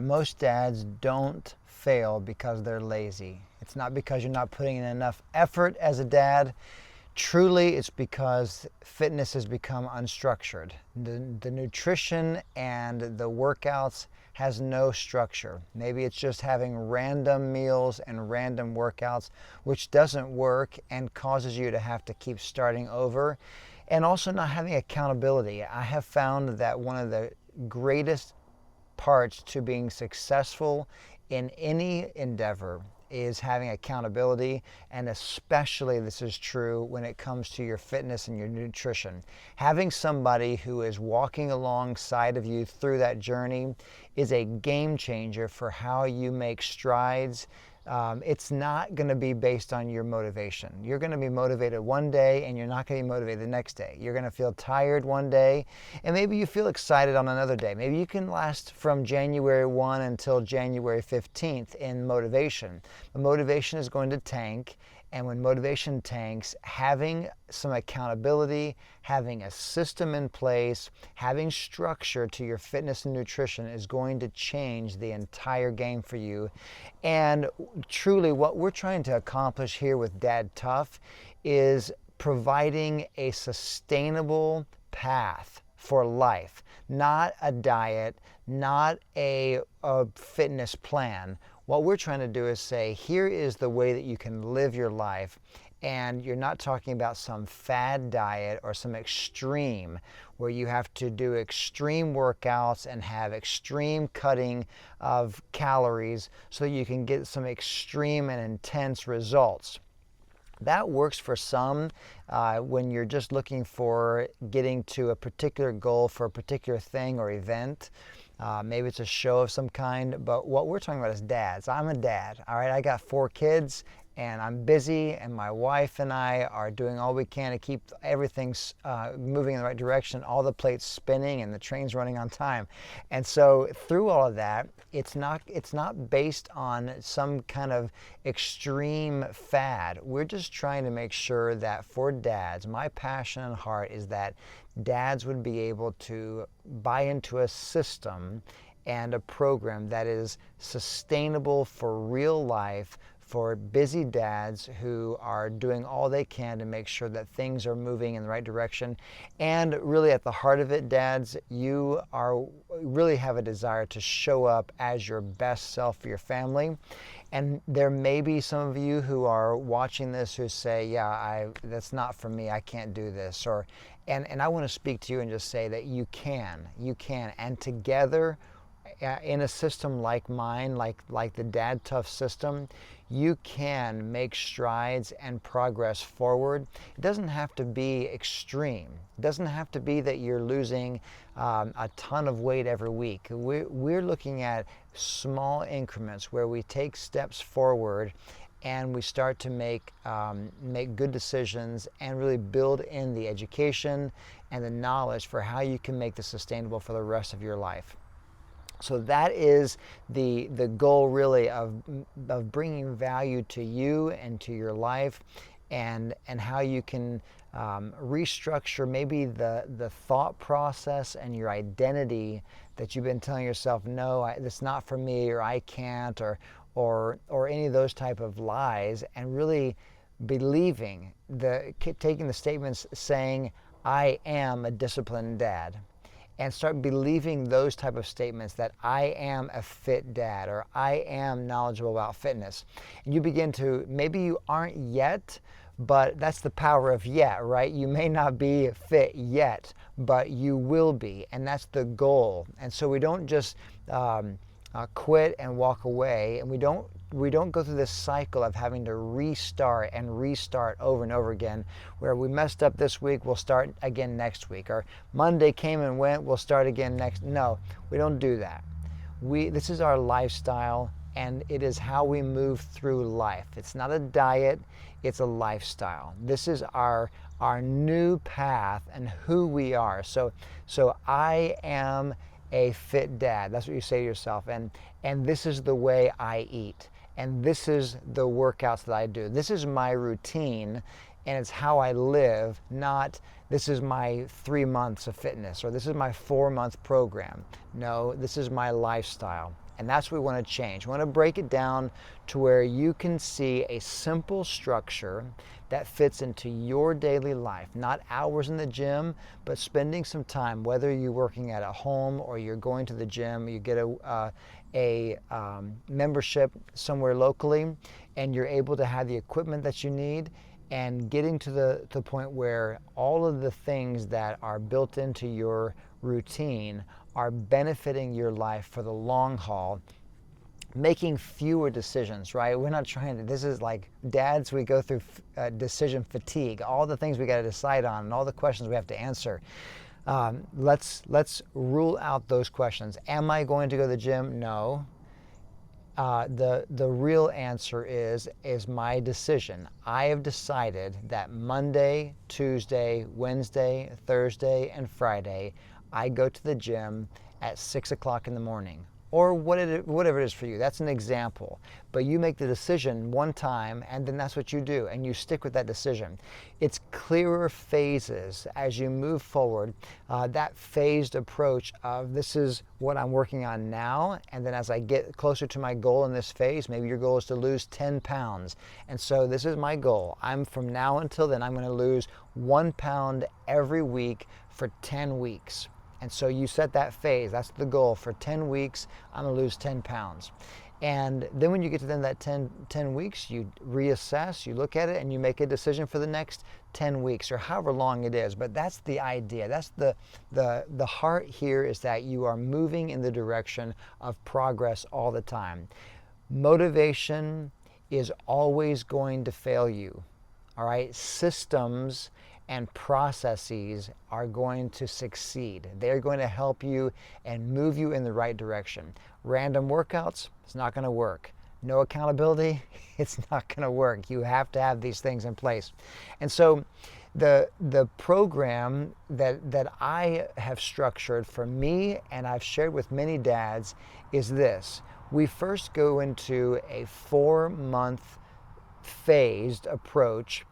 Most dads don't fail because they're lazy. It's not because you're not putting in enough effort as a dad. Truly, it's because fitness has become unstructured. The nutrition and the workouts has no structure. Maybe it's just having random meals and random workouts, which doesn't work and causes you to have to keep starting over. And also not having accountability. I have found that one of the greatest parts to being successful in any endeavor is having accountability, and especially this is true when it comes to your fitness and your nutrition. Having somebody who is walking alongside of you through that journey is a game changer for how you make strides. It's not going to be based on your motivation. You're going to be motivated one day and you're not going to be motivated the next day. You're going to feel tired one day and maybe you feel excited on another day. Maybe you can last from January 1 until January 15th in motivation. The motivation is going to tank. And when motivation tanks, having some accountability, having a system in place, having structure to your fitness and nutrition is going to change the entire game for you. And truly what we're trying to accomplish here with Dad Tough is providing a sustainable path for life, not a diet, not a fitness plan. What we're trying to do is say, here is the way that you can live your life, and you're not talking about some fad diet or some extreme where you have to do extreme workouts and have extreme cutting of calories so that you can get some extreme and intense results. That works for some when you're just looking for getting to a particular goal for a particular thing or event. Maybe it's a show of some kind, but what we're talking about is dads. I'm a dad, all right? I got 4 kids and I'm busy, and my wife and I are doing all we can to keep everything moving in the right direction, all the plates spinning and the trains running on time. And so through all of that, it's not based on some kind of extreme fad. We're just trying to make sure that for dads, my passion and heart is that dads would be able to buy into a system and a program that is sustainable for real life, for busy dads who are doing all they can to make sure that things are moving in the right direction. And really at the heart of it, dads, you really have a desire to show up as your best self for your family. And there may be some of you who are watching this who say, yeah, that's not for me, I can't do this. And I want to speak to you and just say that you can. And together, in a system like mine, like the Dad Tough system, you can make strides and progress forward. It doesn't have to be extreme. It doesn't have to be that you're losing a ton of weight every week. We're looking at small increments where we take steps forward and we start to make good decisions and really build in the education and the knowledge for how you can make this sustainable for the rest of your life. So that is the goal really of bringing value to you and to your life, and how you can restructure maybe the thought process and your identity that you've been telling yourself, no, that's not for me, or I can't, or any of those type of lies, and really believing, taking the statements saying, I am a disciplined dad. And start believing those type of statements that I am a fit dad, or I am knowledgeable about fitness. And you begin to, maybe you aren't yet, but that's the power of yet, right? You may not be fit yet, but you will be, and that's the goal. And so we don't just quit and walk away, and we don't go through this cycle of having to restart over and over again, where we messed up this week, we'll start again next week, or Monday came and went, we'll start again next. No, we don't do that. This is our lifestyle, and it is how we move through life. It's not a diet, it's a lifestyle. This is our new path and who we are. So I am a fit dad. That's what you say to yourself. And this is the way I eat. And this is the workouts that I do. This is my routine, and it's how I live, not this is my 3 months of fitness, or this is my 4-month program. No, this is my lifestyle. And that's what we want to change. We want to break it down to where you can see a simple structure that fits into your daily life, not hours in the gym, but spending some time, whether you're working at a home or you're going to the gym, you get a membership somewhere locally, and you're able to have the equipment that you need, and getting to the point where all of the things that are built into your routine are benefiting your life for the long haul, making fewer decisions, right? We're not trying to, this is like dads, we go through decision fatigue, all the things we got to decide on and all the questions we have to answer. Let's rule out those questions. Am I going to go to the gym? No. The real answer is my decision. I have decided that Monday, Tuesday, Wednesday, Thursday, and Friday, I go to the gym at 6 o'clock in the morning. Or whatever it is for you. That's an example. But you make the decision one time, and then that's what you do, and you stick with that decision. It's clearer phases as you move forward, that phased approach of this is what I'm working on now, and then as I get closer to my goal in this phase, maybe your goal is to lose 10 pounds. And so this is my goal. From now until then, I'm going to lose 1 pound every week for 10 weeks. And so you set that phase, that's the goal. For 10 weeks, I'm gonna lose 10 pounds. And then when you get to then that 10 weeks, you reassess, you look at it, and you make a decision for the next 10 weeks or however long it is. But that's the idea. That's the heart here, is that you are moving in the direction of progress all the time. Motivation is always going to fail you, all right? Systems and processes are going to succeed. They're going to help you and move you in the right direction. Random workouts, it's not going to work. No accountability, it's not going to work. You have to have these things in place. And so the program that I have structured for me, and I've shared with many dads, is this. We first go into a 4-month phased approach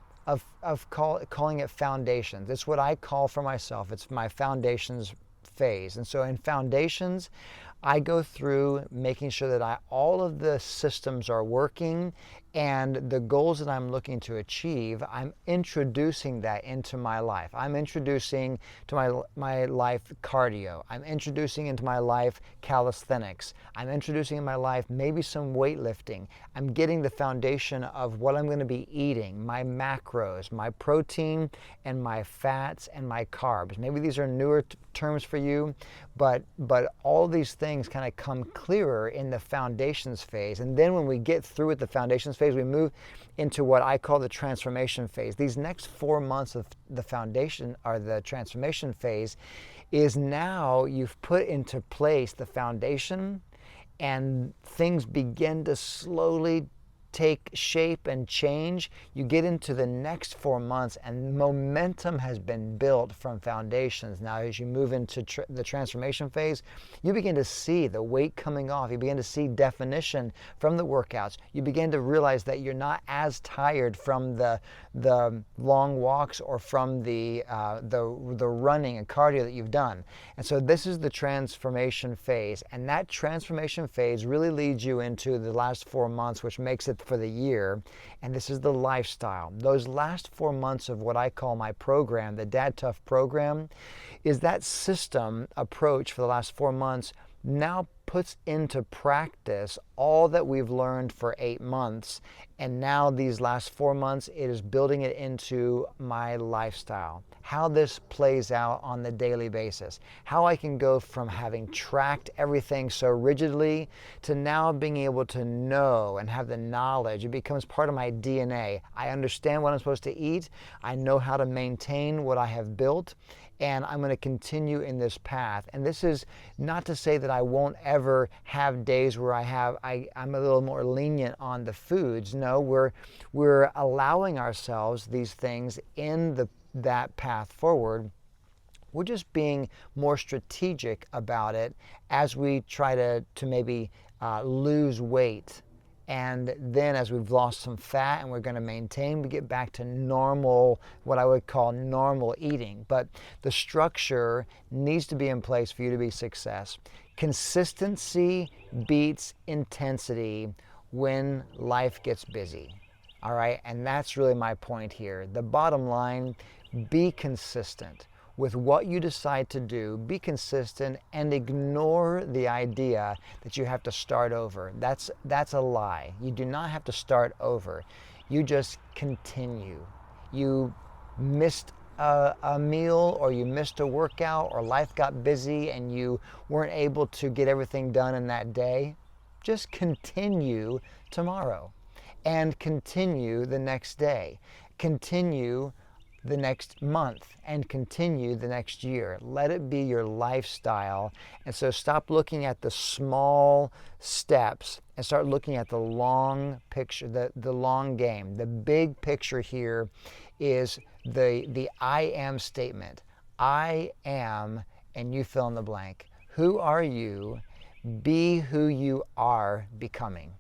of calling it foundations. It's what I call for myself. It's my foundations phase. And so in foundations, I go through making sure that all of the systems are working, and the goals that I'm looking to achieve, I'm introducing that into my life. I'm introducing to my life cardio. I'm introducing into my life calisthenics. I'm introducing in my life maybe some weightlifting. I'm getting the foundation of what I'm going to be eating, my macros, my protein and my fats and my carbs. Maybe these are newer terms for you, but all these things kind of come clearer in the foundations phase. And then when we get through with the foundations phase, we move into what I call the transformation phase. These next 4 months of the foundation, or the transformation phase, is now you've put into place the foundation, and things begin to slowly take shape and change. You get into the next 4 months, and momentum has been built from foundations. Now, as you move into the transformation phase, you begin to see the weight coming off. You begin to see definition from the workouts. You begin to realize that you're not as tired from the long walks or from the running and cardio that you've done. And so this is the transformation phase, and that transformation phase really leads you into the last 4 months, which makes it for the year, and this is the lifestyle. Those last 4 months of what I call my program, the Dad Tough program, is that system approach for the last 4 months now puts into practice all that we've learned for 8 months, and now these last 4 months, it is building it into my lifestyle. How this plays out on the daily basis. How I can go from having tracked everything so rigidly to now being able to know and have the knowledge. It becomes part of my DNA. I understand what I'm supposed to eat. I know how to maintain what I have built, and I'm going to continue in this path. And this is not to say that I won't ever have days where I'm a little more lenient on the foods. No, we're allowing ourselves these things in that path forward. We're just being more strategic about it as we try to maybe lose weight. And then as we've lost some fat and we're going to maintain, we get back to normal, what I would call normal eating. But the structure needs to be in place for you to be success. Consistency beats intensity when life gets busy. All right, and that's really my point here. The bottom line, be consistent with what you decide to do. Be consistent and ignore the idea that you have to start over. That's a lie. You do not have to start over. You just continue. You missed a meal, or you missed a workout, or life got busy and you weren't able to get everything done in that day. Just continue tomorrow and continue the next day. Continue the next month and continue the next year. Let it be your lifestyle. And so stop looking at the small steps and start looking at the long picture, the long game. The big picture here is the I am statement. I am, and you fill in the blank. Who are you? Be who you are becoming.